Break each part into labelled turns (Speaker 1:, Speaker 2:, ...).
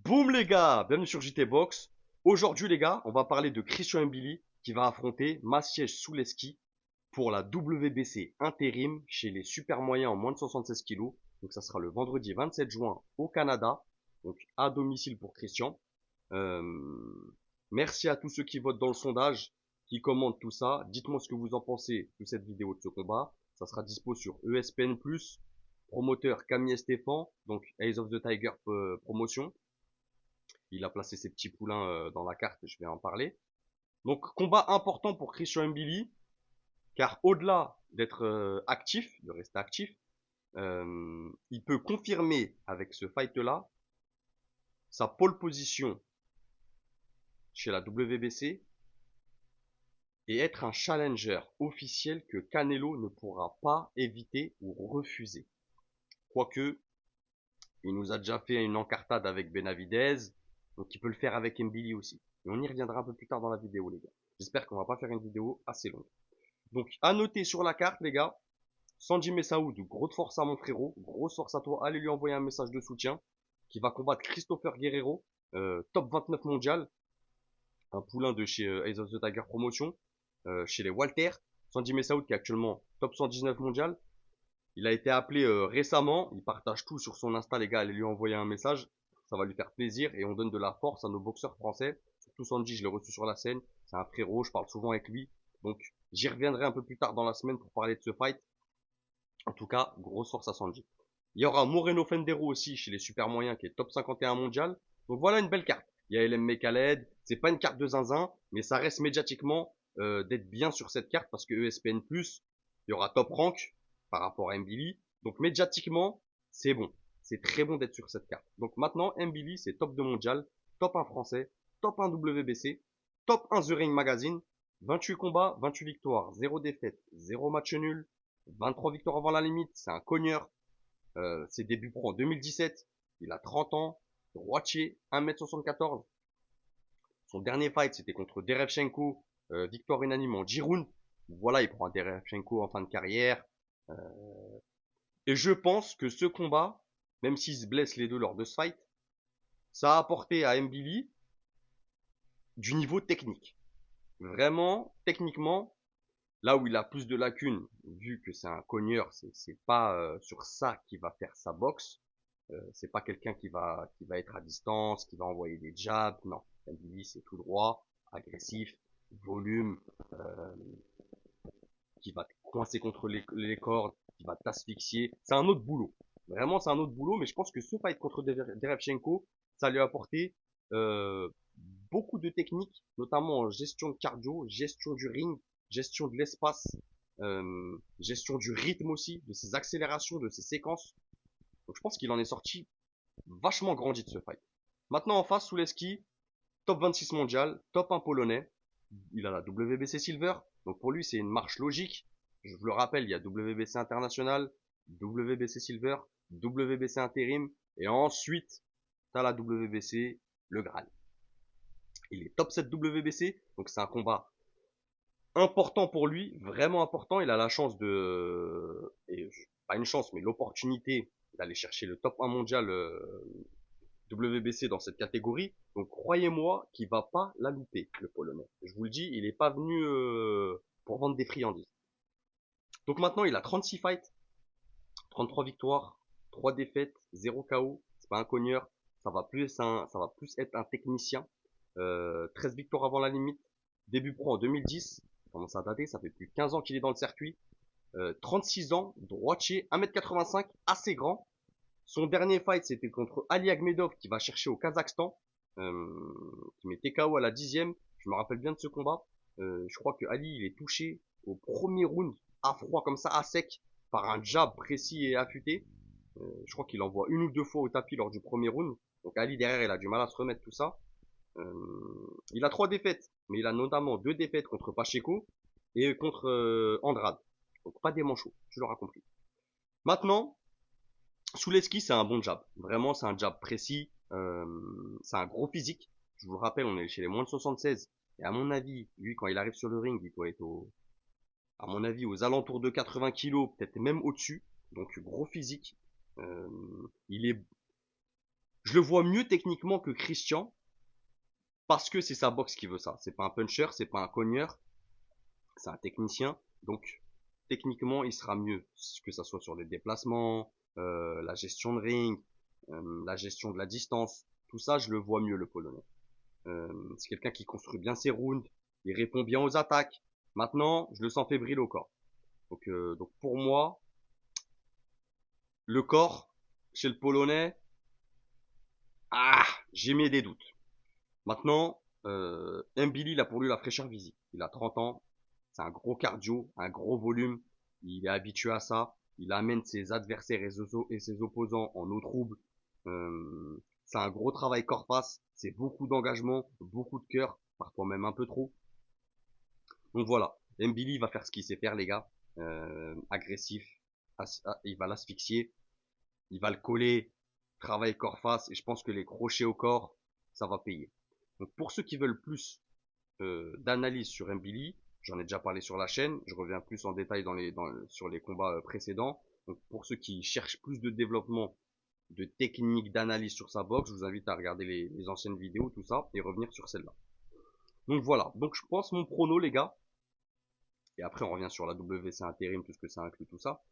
Speaker 1: Boum les gars, bienvenue sur JT Box. Aujourd'hui les gars, on va parler de Christian Mbili qui va affronter Maciej Sulecki pour la WBC intérim chez les super moyens en moins de 76 kilos. Donc ça sera le vendredi 27 juin au Canada, donc à domicile pour Christian. Euh, Merci à tous ceux qui votent dans le sondage, qui commentent tout ça. Dites-moi ce que vous en pensez de cette vidéo de ce combat. Ça sera dispo sur ESPN+, promoteur Camille Stéphane, donc Ace of the Tiger promotion. Il a placé ses petits poulains dans la carte, je vais en parler. Donc combat important pour Christian Mbili, car au-delà d'être actif, de rester actif, il peut confirmer avec ce fight-là sa pole position chez la WBC et être un challenger officiel que Canelo ne pourra pas éviter ou refuser. Quoique, il nous a déjà fait une encartade avec Benavidez, donc il peut le faire avec Mbili aussi. Et on y reviendra un peu plus tard dans la vidéo, les gars. J'espère qu'on va pas faire une vidéo assez longue. Donc, à noter sur la carte, les gars, Sanji Messaoud, grosse force à mon frérot, grosse force à toi, allez lui envoyer un message de soutien, qui va combattre Christopher Guerrero, top 29 mondial, un poulain de chez Ace of the Tiger Promotion, chez les Walter. Sanji Messaoud qui est actuellement top 119 mondial. Il a été appelé récemment, il partage tout sur son Insta, les gars, allez lui envoyer un message, ça va lui faire plaisir et on donne de la force à nos boxeurs français. Surtout Sanji, je l'ai reçu sur la scène, c'est un frérot, je parle souvent avec lui, donc j'y reviendrai un peu plus tard dans la semaine pour parler de ce fight. En tout cas, grosse force à Sanji. Il y aura Moreno Fendero aussi chez les super moyens qui est top 51 mondial. Donc voilà une belle carte. Il y a LM Khaled, c'est pas une carte de zinzin, mais ça reste médiatiquement d'être bien sur cette carte parce que ESPN+, il y aura Top Rank par rapport à Mbili. Donc médiatiquement, c'est bon. C'est très bon d'être sur cette carte. Donc maintenant, Mbili, c'est top 2 mondial, top 1 français, top 1 WBC, top 1 The Ring Magazine, 28 combats, 28 victoires, 0 défaite, 0 match nul, 23 victoires avant la limite, c'est un cogneur. Ses débuts pro en 2017, il a 30 ans, droitier, 1m74. Son dernier fight, c'était contre Derevchenko, victoire unanime en 10 rounds. Voilà, il prend un Derevchenko en fin de carrière. Euh, et je pense que ce combat, même s'ils se blessent les deux lors de ce fight, ça a apporté à Mbili du niveau technique. Vraiment, techniquement, là où il a plus de lacunes, vu que c'est un cogneur, c'est pas sur ça qu'il va faire sa boxe. C'est pas quelqu'un qui va être à distance, qui va envoyer des jabs. Non, Mbili c'est tout droit, agressif, volume, euh, qui va te coincer contre les cordes, qui va t'asphyxier. C'est un autre boulot. Vraiment, c'est un autre boulot. Mais je pense que ce fight contre Derevchenko, ça lui a apporté euh, beaucoup de techniques, notamment en gestion de cardio, gestion du ring, gestion de l'espace, gestion du rythme aussi, de ses accélérations, de ses séquences. Donc je pense qu'il en est sorti vachement grandi de ce fight. Maintenant en face, Sulecki, top 26 mondial, top 1 polonais. Il a la WBC Silver. Donc pour lui, c'est une marche logique. Je vous le rappelle, il y a WBC International, WBC Silver, WBC Intérim. Et ensuite, tu as la WBC, le Graal. Il est top 7 WBC. Donc c'est un combat important pour lui, vraiment important. Il a la chance de, et pas une chance, mais l'opportunité d'aller chercher le top 1 mondial WBC dans cette catégorie. Donc croyez-moi qu'il va pas la louper, le Polonais. Je vous le dis, il est pas venu pour vendre des friandises. Donc maintenant, il a 36 fights, 33 victoires, 3 défaites, 0 KO. C'est pas un cogneur, ça va plus être un technicien. 13 victoires avant la limite. Début pro en 2010. Ça commence à dater, ça fait plus de 15 ans qu'il est dans le circuit. 36 ans, droitier, 1m85, assez grand. Son dernier fight, c'était contre Ali Aghmedov qui va chercher au Kazakhstan, qui met TKO à la 10e. Je me rappelle bien de ce combat. Je crois que Ali, il est touché au premier round, à froid comme ça, à sec, par un jab précis et affûté. Je crois qu'il envoie une ou deux fois au tapis lors du premier round. Donc Ali derrière, il a du mal à se remettre tout ça. Il a 3 défaites, mais il a notamment 2 défaites contre Pacheco et contre Andrade. Donc pas des manchots, tu l'auras compris. Maintenant, Sulecki, c'est un bon jab. Vraiment, c'est un jab précis. C'est un gros physique. Je vous le rappelle, on est chez les moins de 76. Et à mon avis, lui, quand il arrive sur le ring, il doit être à mon avis, aux alentours de 80 kilos, peut-être même au-dessus. Donc, gros physique. Il est, Je le vois mieux techniquement que Christian parce que c'est sa boxe qui veut ça. C'est pas un puncher, c'est pas un cogneur, c'est un technicien. Donc techniquement, il sera mieux que ça soit sur les déplacements, la gestion de ring, la gestion de la distance. Tout ça, je le vois mieux le Polonais. C'est quelqu'un qui construit bien ses rounds, il répond bien aux attaques. Maintenant, je le sens fébrile au corps. Donc pour moi, le corps chez le Polonais, j'ai mis des doutes. Maintenant, Mbili, il a pour lui la fraîcheur physique. Il a 30 ans, c'est un gros cardio, un gros volume. Il est habitué à ça. Il amène ses adversaires et ses opposants en eau trouble. C'est un gros travail corps-face. C'est beaucoup d'engagement, beaucoup de cœur, parfois même un peu trop. Donc voilà, Mbili va faire ce qu'il sait faire, les gars. Agressif, il va l'asphyxier, il va le coller, travail corps-face, et je pense que les crochets au corps, ça va payer. Donc pour ceux qui veulent plus d'analyse sur Mbili, j'en ai déjà parlé sur la chaîne, je reviens plus en détail sur les combats précédents. Donc pour ceux qui cherchent plus de développement, de technique, d'analyse sur sa boxe, je vous invite à regarder les anciennes vidéos, tout ça, et revenir sur celle-là. Donc voilà, donc je pense mon prono, les gars, et après on revient sur la WC intérim, tout ce que ça inclut, tout ça.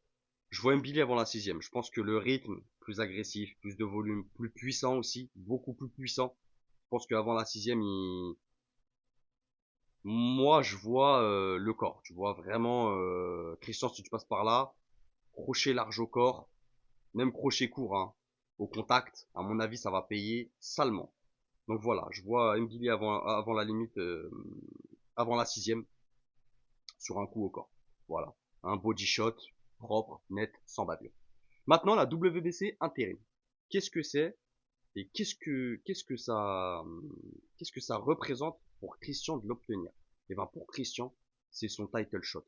Speaker 1: Je vois Mbili avant la sixième. Je pense que le rythme, plus agressif, plus de volume, plus puissant aussi, beaucoup plus puissant. Je pense qu'avant la sixième, moi je vois le corps. Tu vois vraiment, Christian, si tu passes par là, crochet large au corps, même crochet court, hein, au contact. À mon avis, ça va payer salement. Donc voilà, je vois Mbili avant la limite, avant la sixième, sur un coup au corps. Voilà, un body shot propre, net, sans bavure. Maintenant, la WBC intérim. Qu'est-ce que c'est et qu'est-ce que ça représente pour Christian de l'obtenir? Et ben pour Christian, c'est son title shot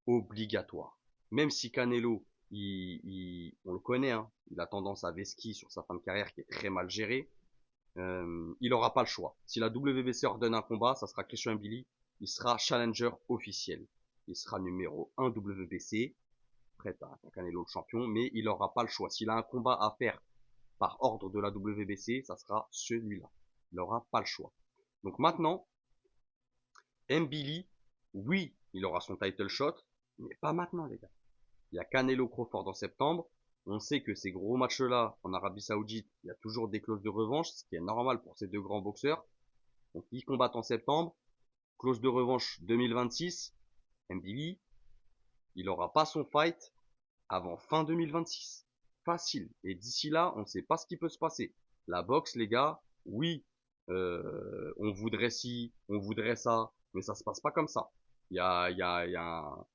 Speaker 1: obligatoire. Même si Canelo, on le connaît, hein, il a tendance à vesquiller sur sa fin de carrière qui est très mal gérée. Il aura pas le choix. Si la WBC ordonne un combat, ça sera Christian Mbili. Il sera challenger officiel. Il sera numéro 1 WBC, prêt à Canelo le champion, mais il n'aura pas le choix. S'il a un combat à faire par ordre de la WBC, ça sera celui-là. Il n'aura pas le choix. Donc maintenant, Mbili, oui, il aura son title shot, mais pas maintenant, les gars. Il y a Canelo Crawford en septembre. On sait que ces gros matchs-là, en Arabie Saoudite, il y a toujours des clauses de revanche, ce qui est normal pour ces deux grands boxeurs. Donc ils combattent en septembre. Clause de revanche 2026. Mbili, il n'aura pas son fight avant fin 2026. Facile. Et d'ici là, on ne sait pas ce qui peut se passer. La boxe, les gars, oui, on voudrait ci, on voudrait ça, mais ça se passe pas comme ça. Il y a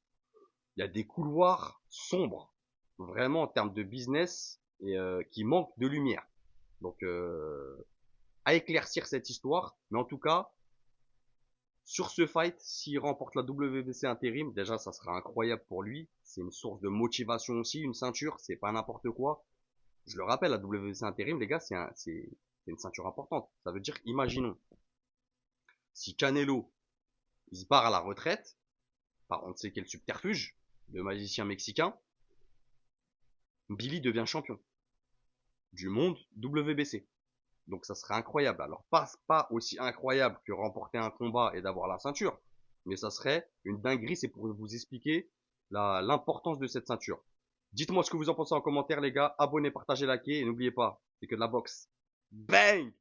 Speaker 1: des couloirs sombres, vraiment en termes de business, et qui manquent de lumière. Donc, à éclaircir cette histoire, mais en tout cas, sur ce fight, s'il remporte la WBC intérim, déjà ça sera incroyable pour lui. C'est une source de motivation aussi, une ceinture, c'est pas n'importe quoi. Je le rappelle, la WBC intérim, les gars, c'est une ceinture importante. Ça veut dire, imaginons, si Canelo, il se barre à la retraite, par on ne sait quel subterfuge, de magicien mexicain, Billy devient champion du monde WBC. Donc ça serait incroyable. Alors pas aussi incroyable que remporter un combat et d'avoir la ceinture, mais ça serait une dinguerie. C'est pour vous expliquer l'importance de cette ceinture. Dites-moi ce que vous en pensez en commentaire, les gars. Abonnez, partagez, likez et n'oubliez pas, c'est que de la boxe. Bang!